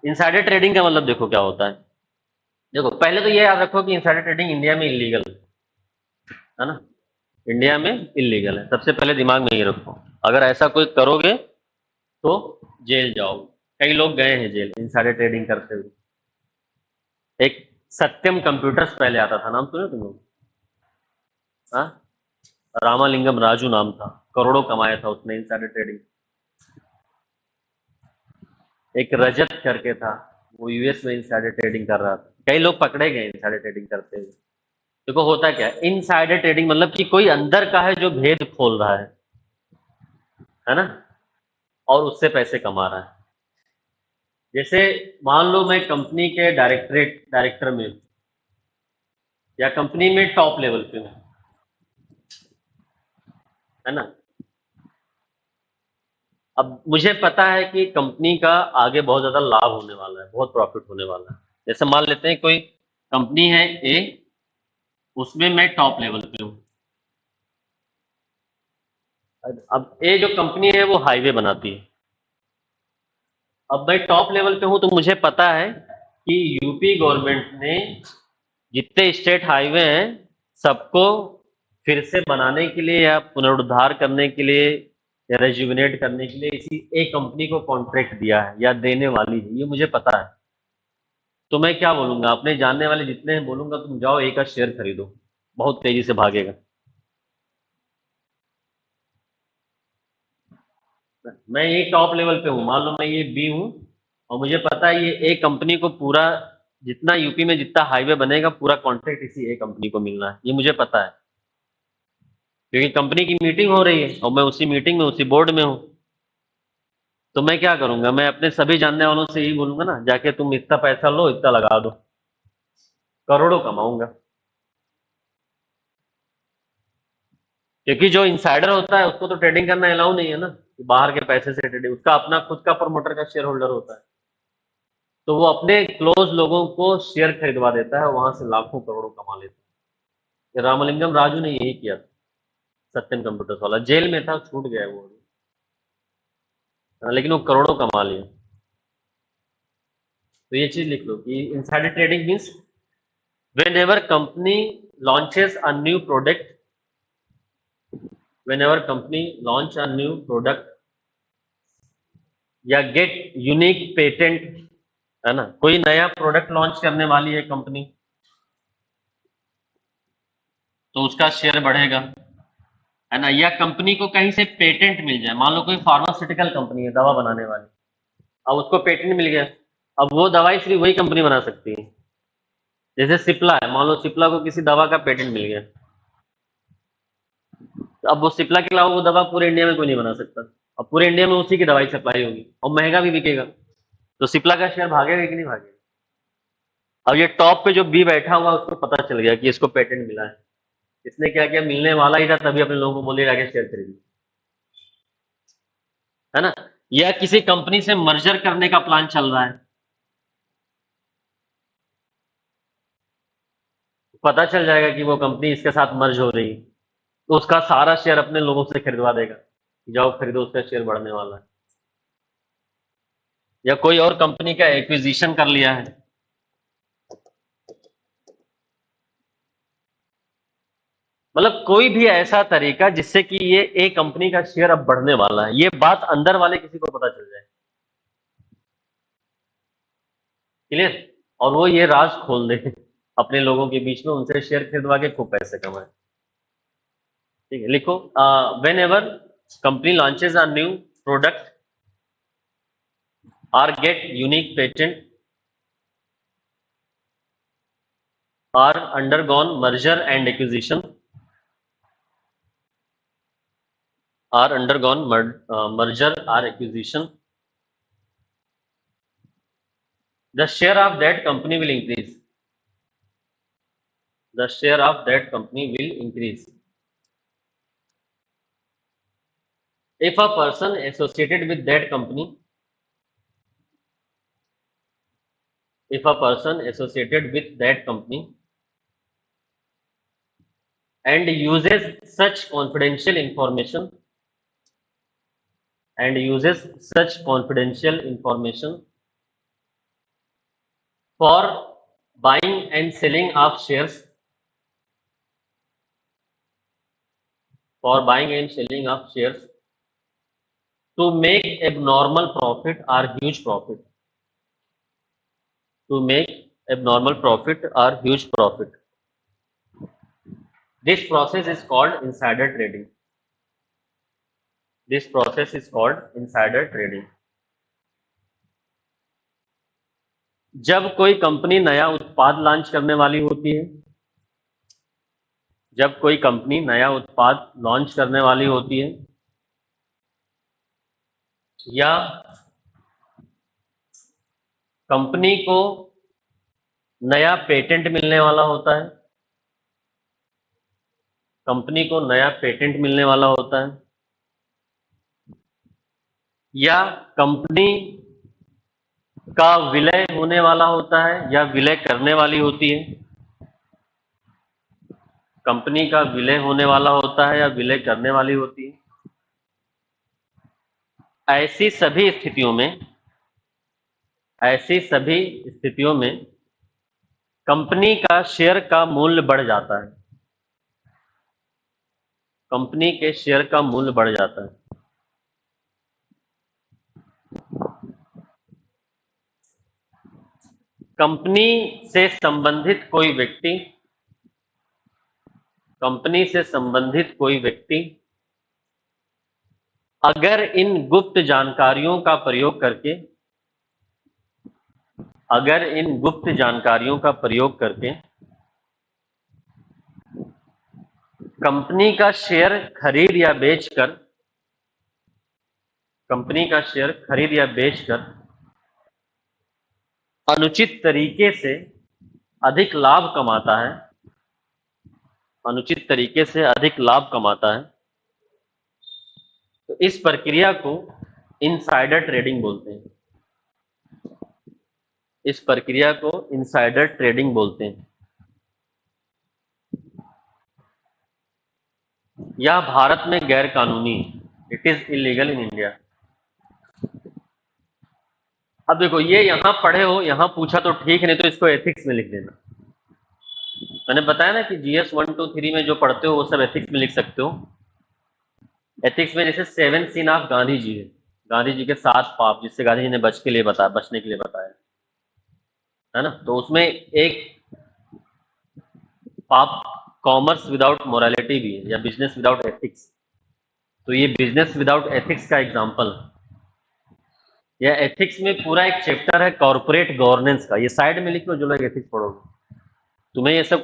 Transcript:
Insider trading का मतलब देखो क्या होता है। देखो पहले तो ये याद रखो कि इनसाइडर ट्रेडिंग इंडिया में इलीगल है ना। इंडिया में इलीगल है, सबसे पहले दिमाग में ये रखो। अगर ऐसा कोई करोगे तो जेल जाओ। कई लोग गए हैं जेल इनसाइडर ट्रेडिंग करते हुए। एक सत्यम कंप्यूटर्स पहले आता था, नाम सुने तुम लोग? हाँ, रामालिंगम राजू नाम था, करोड़ों कमाया था उसने इनसाइडर ट्रेडिंग। एक रजत करके था, वो यूएस में इनसाइडर ट्रेडिंग कर रहा था। कई लोग पकड़े गए इनसाइडर ट्रेडिंग करते हुए। देखो होता क्या है इनसाइडर ट्रेडिंग, मतलब कि कोई अंदर का है जो भेद खोल रहा है ना, और उससे पैसे कमा रहा है। जैसे मान लो मैं कंपनी के डायरेक्टर में हूं, या कंपनी में टॉप लेवल पे हूं, है ना। अब मुझे पता है कि कंपनी का आगे बहुत ज्यादा लाभ होने वाला है, बहुत प्रॉफिट होने वाला है। जैसे मान लेते हैं कोई कंपनी है ए, उसमें मैं टॉप लेवल पे हूँ। अब ए जो कंपनी है वो हाईवे बनाती है। अब मैं टॉप लेवल पे हूँ तो मुझे पता है कि यूपी गवर्नमेंट ने जितने स्टेट हाईवे हैं सबको फिर से बनाने के लिए या पुनरुद्धार करने के लिए या रेजुविनेट करने के लिए इसी एक कंपनी को कॉन्ट्रैक्ट दिया है या देने वाली है, ये मुझे पता है। तो मैं क्या बोलूंगा, अपने जानने वाले जितने हैं बोलूंगा तुम जाओ एक का शेयर खरीदो, बहुत तेजी से भागेगा। मैं ये टॉप लेवल पे हूँ, मान लो मैं ये बी हूँ, और मुझे पता है ये ए कंपनी को पूरा, जितना यूपी में जितना हाईवे बनेगा पूरा कॉन्ट्रैक्ट इसी ए कंपनी को मिलना है, ये मुझे पता है। क्योंकि कंपनी की मीटिंग हो रही है और मैं उसी मीटिंग में उसी बोर्ड में हूँ। तो मैं क्या करूंगा, मैं अपने सभी जानने वालों से यही बोलूंगा ना, जाके तुम इतना पैसा लो, इतना लगा दो, करोड़ों कमाऊंगा। क्योंकि जो इनसाइडर होता है उसको तो ट्रेडिंग करना अलाउ नहीं है ना, कि बाहर के पैसे से ट्रेडिंग, उसका अपना खुद का प्रमोटर का शेयर होल्डर होता है। तो वो अपने क्लोज लोगों को शेयर खरीदवा देता है, वहां से लाखों करोड़ों कमा लेता है। ये रामलिंगम राजू ने यही किया था। सत्यम कंप्यूटर्स वाला जेल में था, छूट गया है वो अभी। हाँ, लेकिन वो करोड़ों कमा लिया। तो ये चीज लिख लो कि insider trading means whenever company launches a new product, whenever company launch a new product या गेट यूनिक पेटेंट, है ना, कोई नया प्रोडक्ट लॉन्च करने वाली है कंपनी, तो उसका शेयर बढ़ेगा, है ना। या कंपनी को कहीं से पेटेंट मिल जाए, मान लो कोई फार्मास्यूटिकल कंपनी है दवा बनाने वाली, अब उसको पेटेंट मिल गया, अब वो दवाई सिर्फ वही कंपनी बना सकती है। जैसे सिप्ला है, मान लो सिप्ला को किसी दवा का पेटेंट मिल गया, तो अब वो सिप्ला के अलावा वो दवा पूरे इंडिया में कोई नहीं बना सकता। अब पूरे इंडिया में उसी की दवाई सप्लाई होगी और महंगा भी बिकेगा, तो सिप्ला का शेयर भागेगा कि नहीं भागेगा। अब ये टॉप पे जो बी बैठा हुआ उसको पता चल गया कि इसको पेटेंट मिला है, इसने क्या किया, मिलने वाला ही था तभी अपने लोगों को बोले जाके शेयर खरीदी, है ना। या किसी कंपनी से मर्जर करने का प्लान चल रहा है, पता चल जाएगा कि वो कंपनी इसके साथ मर्ज हो रही है, तो उसका सारा शेयर अपने लोगों से खरीदवा देगा, जाओ खरीदो, उसका शेयर बढ़ने वाला है। या कोई और कंपनी का एक्विजिशन कर लिया है, मतलब कोई भी ऐसा तरीका जिससे कि ये एक कंपनी का शेयर अब बढ़ने वाला है, ये बात अंदर वाले किसी को पता चल जाए। क्लियर। और वो ये राज खोल दे अपने लोगों के बीच में, उनसे शेयर खरीदवा के खूब पैसे कमाए। ठीक है, लिखो, whenever company launches a new product or get unique patent or undergone merger and acquisition, or undergone merger or acquisition, the share of that company will increase, the share of that company will increase. If a person associated with that company, if a person associated with that company and uses such confidential information, and uses such confidential information for buying and selling of shares, for buying and selling of shares to make abnormal profit or huge profit, to make abnormal profit or huge profit. This process is called insider trading. This process is called insider trading. जब कोई company नया उत्पाद launch करने वाली होती है, जब कोई कंपनी नया उत्पाद लॉन्च करने वाली होती है, या कंपनी को नया पेटेंट मिलने वाला होता है, कंपनी को नया पेटेंट मिलने वाला होता है, या कंपनी का विलय होने वाला होता है या विलय करने वाली होती है, कंपनी का विलय होने वाला होता है या विलय करने वाली होती है, ऐसी सभी स्थितियों में कंपनी का शेयर का मूल्य बढ़ जाता है, कंपनी के शेयर का मूल्य बढ़ जाता है। कंपनी से संबंधित कोई व्यक्ति, कंपनी से संबंधित कोई व्यक्ति अगर इन गुप्त जानकारियों का प्रयोग करके, अगर इन गुप्त जानकारियों का प्रयोग करके कंपनी का शेयर खरीद या बेचकर, कंपनी का शेयर खरीद या बेचकर अनुचित तरीके से अधिक लाभ कमाता है, अनुचित तरीके से अधिक लाभ कमाता है, तो इस प्रक्रिया को इनसाइडर ट्रेडिंग बोलते हैं। इस प्रक्रिया को इनसाइडर ट्रेडिंग बोलते हैं। यह भारत में गैर कानूनी, it is illegal in India. अब देखो, ये यहां पढ़े हो, यहां पूछा तो ठीक है, नहीं तो इसको एथिक्स में लिख देना। मैंने बताया ना कि GS 1, 2, 3 में जो पढ़ते हो वो सब एथिक्स में लिख सकते हो। एथिक्स में जैसे 7 सीन ऑफ गांधी जी है, गांधी जी के 7 पाप, जिससे गांधी जी ने बचने के लिए बताया है ना। तो उसमें एक पाप कॉमर्स विदाउट मोरालिटी भी है, या बिजनेस विदाउट एथिक्स। तो ये बिजनेस विदाउट एथिक्स का एग्जांपल है। या एथिक्स में पूरा एक चैप्टर है कॉर्पोरेट गवर्नेंस का, ये साइड में लिख लो जो लोग एथिक्स पढ़ोगे। तुम्हें ये सब